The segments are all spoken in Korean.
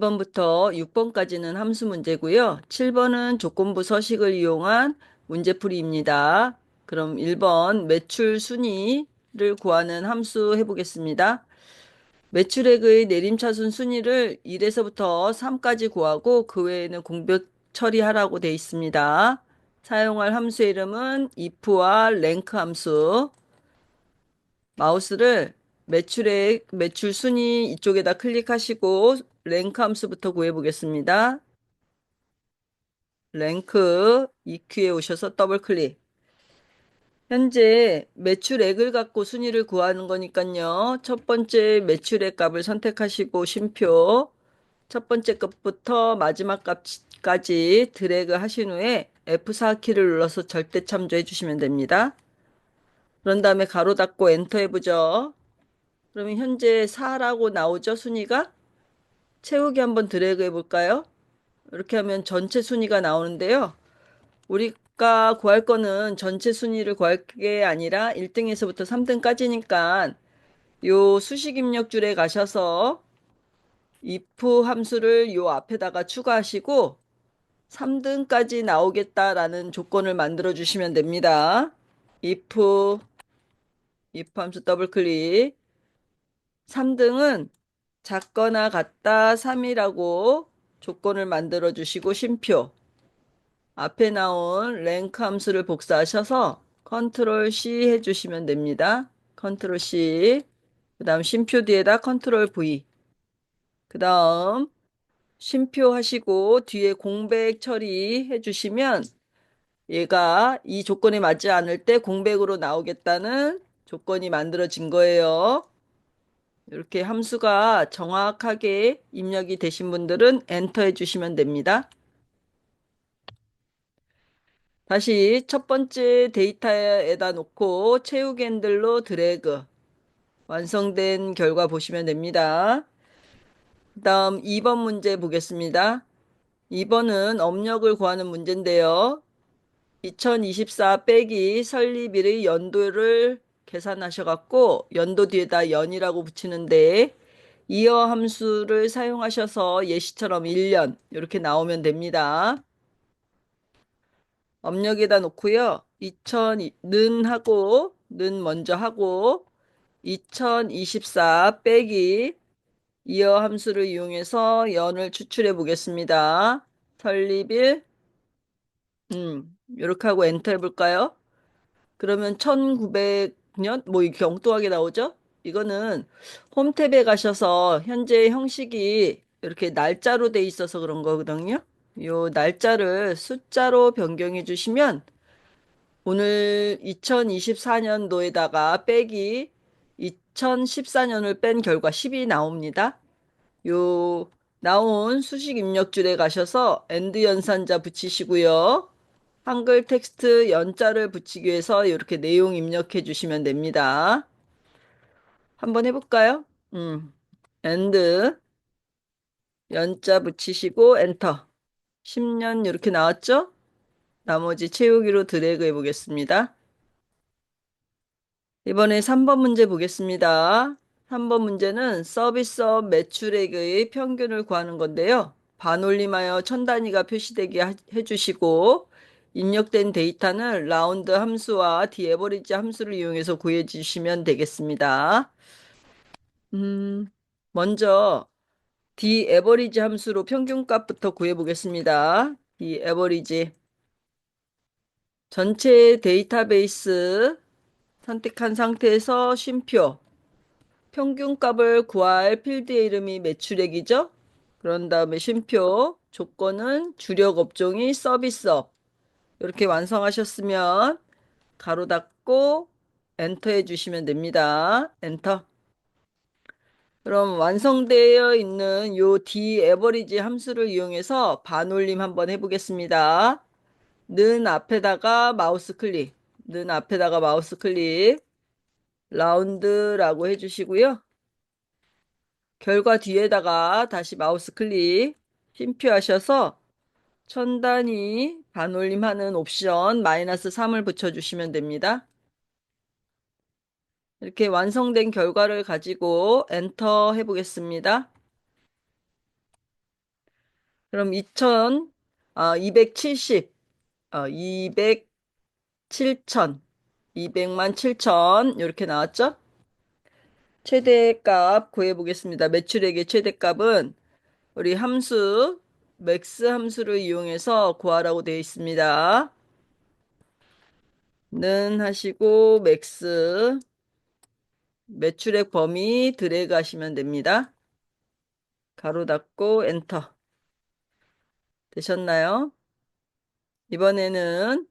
1번부터 6번까지는 함수 문제고요. 7번은 조건부 서식을 이용한 문제풀이입니다. 그럼 1번 매출 순위를 구하는 함수 해보겠습니다. 매출액의 내림차순 순위를 1에서부터 3까지 구하고 그 외에는 공백 처리하라고 되어 있습니다. 사용할 함수의 이름은 if와 랭크 함수. 마우스를 매출액, 매출 순위 이쪽에다 클릭하시고 랭크 함수부터 구해 보겠습니다. 랭크 EQ에 오셔서 더블 클릭. 현재 매출액을 갖고 순위를 구하는 거니까요. 첫 번째 매출액 값을 선택하시고 쉼표. 첫 번째 값부터 마지막 값까지 드래그 하신 후에 F4 키를 눌러서 절대 참조해 주시면 됩니다. 그런 다음에 가로 닫고 엔터 해보죠. 그러면 현재 4라고 나오죠, 순위가? 채우기 한번 드래그 해볼까요? 이렇게 하면 전체 순위가 나오는데요. 우리가 구할 거는 전체 순위를 구할 게 아니라 1등에서부터 3등까지니까 요 수식 입력줄에 가셔서 if 함수를 요 앞에다가 추가하시고 3등까지 나오겠다라는 조건을 만들어 주시면 됩니다. if 함수 더블 클릭. 3등은 작거나 같다 3이라고 조건을 만들어 주시고 쉼표. 앞에 나온 랭크 함수를 복사하셔서 컨트롤 C 해주시면 됩니다. 컨트롤 C. 그 다음 쉼표 뒤에다 컨트롤 V. 그 다음 쉼표 하시고 뒤에 공백 처리해 주시면 얘가 이 조건에 맞지 않을 때 공백으로 나오겠다는 조건이 만들어진 거예요. 이렇게 함수가 정확하게 입력이 되신 분들은 엔터 해주시면 됩니다. 다시 첫 번째 데이터에다 놓고 채우기 핸들로 드래그. 완성된 결과 보시면 됩니다. 그 다음 2번 문제 보겠습니다. 2번은 업력을 구하는 문제인데요. 2024 빼기 설립일의 연도를 계산하셔갖고 연도 뒤에다 연이라고 붙이는데 이어 함수를 사용하셔서 예시처럼 1년 이렇게 나오면 됩니다. 업력에다 놓고요. 2000는 하고 는 먼저 하고 2024 빼기 이어 함수를 이용해서 연을 추출해 보겠습니다. 설립일 이렇게 하고 엔터 해볼까요? 그러면 1900년 뭐 이렇게 엉뚱하게 나오죠? 이거는 홈탭에 가셔서 현재 형식이 이렇게 날짜로 돼 있어서 그런 거거든요. 요 날짜를 숫자로 변경해 주시면 오늘 2024년도에다가 빼기 2014년을 뺀 결과 10이 나옵니다. 요 나온 수식 입력줄에 가셔서 엔드 연산자 붙이시고요. 한글 텍스트 연자를 붙이기 위해서 이렇게 내용 입력해 주시면 됩니다. 한번 해볼까요? 엔드 연자 붙이시고 엔터. 10년 이렇게 나왔죠? 나머지 채우기로 드래그 해 보겠습니다. 이번에 3번 문제 보겠습니다. 3번 문제는 서비스업 매출액의 평균을 구하는 건데요. 반올림하여 천 단위가 표시되게 해주시고 입력된 데이터는 라운드 함수와 디에버리지 함수를 이용해서 구해 주시면 되겠습니다. 음, 먼저 디에버리지 함수로 평균값부터 구해 보겠습니다. 디에버리지 전체 데이터베이스 선택한 상태에서 쉼표 평균값을 구할 필드의 이름이 매출액이죠. 그런 다음에 쉼표 조건은 주력 업종이 서비스업 이렇게 완성하셨으면 가로 닫고 엔터 해주시면 됩니다. 엔터. 그럼 완성되어 있는 요 d-average 함수를 이용해서 반올림 한번 해보겠습니다. 는 앞에다가 마우스 클릭, 는 앞에다가 마우스 클릭, 라운드라고 해주시고요. 결과 뒤에다가 다시 마우스 클릭, 쉼표 하셔서 천 단위 반올림하는 옵션 -3을 붙여주시면 됩니다. 이렇게 완성된 결과를 가지고 엔터 해보겠습니다. 그럼 270, 200, 7천, 200만 7천, 이렇게 나왔죠? 최대값 구해보겠습니다. 매출액의 최대값은 우리 함수, 맥스 함수를 이용해서 구하라고 되어 있습니다. 는 하시고, 맥스, 매출액 범위 드래그 하시면 됩니다. 가로 닫고, 엔터. 되셨나요? 이번에는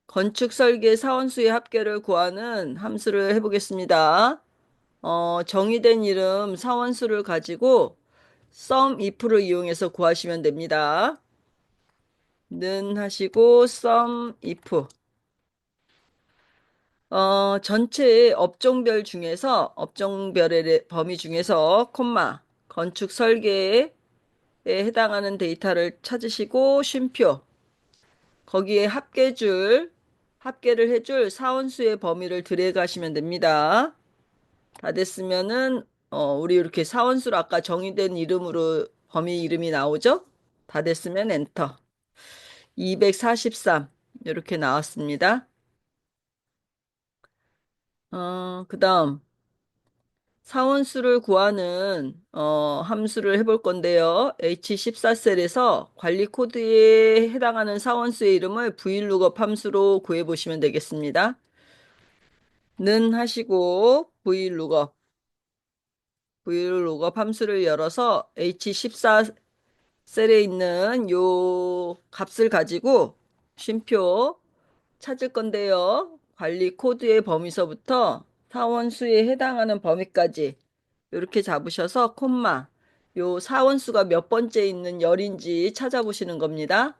건축 설계 사원수의 합계를 구하는 함수를 해보겠습니다. 정의된 이름 사원수를 가지고 sum if를 이용해서 구하시면 됩니다. 는 하시고 sum if. 전체 업종별 중에서 업종별의 범위 중에서 콤마 건축 설계에 해당하는 데이터를 찾으시고 쉼표 거기에 합계를 해줄 사원수의 범위를 드래그 하시면 됩니다. 다 됐으면은 우리 이렇게 사원수로 아까 정의된 이름으로 범위 이름이 나오죠? 다 됐으면 엔터. 243 이렇게 나왔습니다. 그다음 사원수를 구하는 함수를 해볼 건데요. H14셀에서 관리 코드에 해당하는 사원수의 이름을 vlookup 함수로 구해 보시면 되겠습니다. 는 하시고 vlookup 함수를 열어서 H14셀에 있는 요 값을 가지고 쉼표 찾을 건데요. 관리 코드의 범위서부터 사원수에 해당하는 범위까지 이렇게 잡으셔서 콤마 요 사원수가 몇 번째 있는 열인지 찾아보시는 겁니다.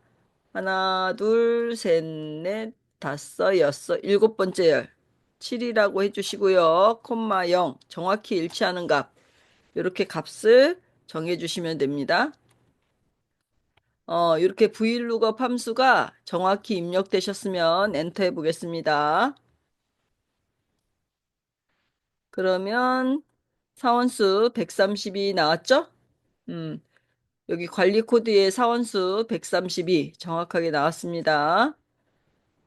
하나, 둘, 셋, 넷, 다섯, 여섯, 일곱 번째 열. 7이라고 해주시고요. 콤마 0. 정확히 일치하는 값. 이렇게 값을 정해주시면 됩니다. 이렇게 vlookup 함수가 정확히 입력되셨으면 엔터 해보겠습니다. 그러면 사원수 132 나왔죠? 음, 여기 관리 코드의 사원수 132 정확하게 나왔습니다.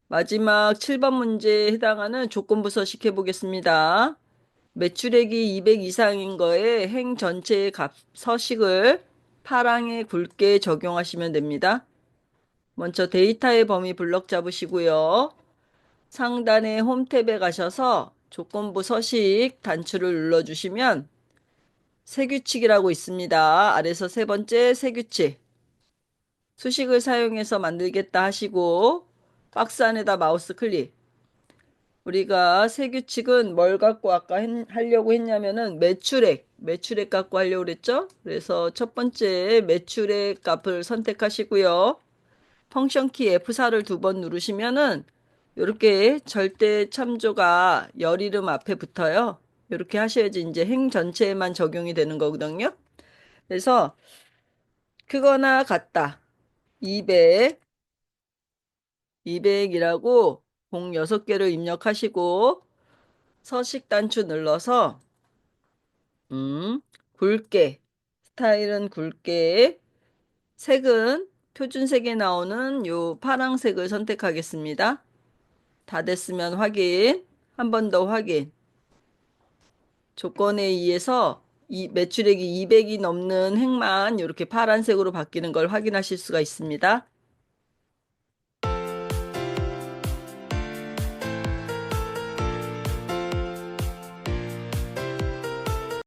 마지막 7번 문제에 해당하는 조건부 서식해 보겠습니다. 매출액이 200 이상인 거에 행 전체의 값 서식을 파랑에 굵게 적용하시면 됩니다. 먼저 데이터의 범위 블럭 잡으시고요. 상단의 홈 탭에 가셔서 조건부 서식 단추를 눌러주시면 세규칙이라고 있습니다. 아래서 세 번째 세규칙. 수식을 사용해서 만들겠다 하시고 박스 안에다 마우스 클릭. 우리가 세규칙은 뭘 갖고 아까 하려고 했냐면은 매출액 갖고 하려고 그랬죠? 그래서 첫 번째 매출액 값을 선택하시고요. 펑션 키 F4를 두 번 누르시면은 이렇게 절대 참조가 열 이름 앞에 붙어요. 이렇게 하셔야지 이제 행 전체에만 적용이 되는 거거든요. 그래서 크거나 같다. 200, 200이라고 공 6개를 입력하시고 서식 단추 눌러서 굵게 스타일은 굵게 색은 표준색에 나오는 요 파란색을 선택하겠습니다. 다 됐으면 확인. 한 번 더 확인. 조건에 의해서 이 매출액이 200이 넘는 행만 이렇게 파란색으로 바뀌는 걸 확인하실 수가 있습니다.